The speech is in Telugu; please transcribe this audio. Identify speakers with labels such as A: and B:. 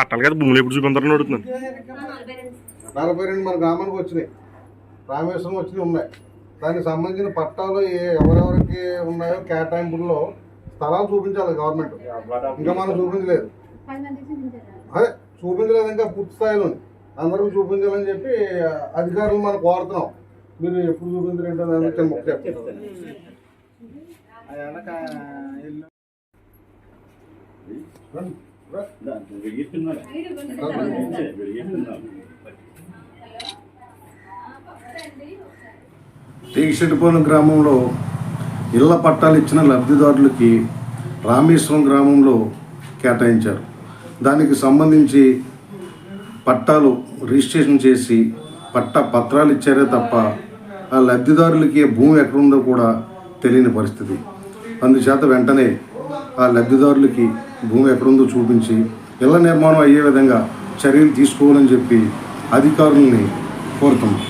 A: పట్టాలి కదా భూములు ఎప్పుడు చూపించారని అడుగుతున్నాను.
B: 42 మన గ్రామానికి వచ్చినాయి, రామేశ్వరం వచ్చినాయి ఉన్నాయి. దానికి సంబంధించిన పట్టాలు ఎవరెవరికి ఉన్నాయో కేటాయింపుల్లో స్థలాలు చూపించాలి గవర్నమెంట్. ఇంకా మనం చూపించలేదు, అదే చూపించలేదు ఇంకా పూర్తి స్థాయిలో అందరికీ చూపించాలని చెప్పి అధికారులు మనం కోరుతున్నాం. మీరు ఎప్పుడు చూపించారంటే టీషెట్టిపోయిన గ్రామంలో ఇళ్ల పట్టాలు ఇచ్చిన లబ్ధిదారులకి రామేశ్వరం గ్రామంలో కేటాయించారు. దానికి సంబంధించి పట్టాలు రిజిస్ట్రేషన్ చేసి పట్టా పత్రాలు ఇచ్చారే తప్ప ఆ లబ్ధిదారులకి భూమి ఎక్కడుందో కూడా తెలియని పరిస్థితి. అందుచేత వెంటనే ఆ లబ్ధిదారులకి భూమి ఎక్కడుందో చూపించి ఇళ్ల నిర్మాణం అయ్యే విధంగా చర్యలు తీసుకోవాలని చెప్పి అధికారులని కోరుతున్నాం.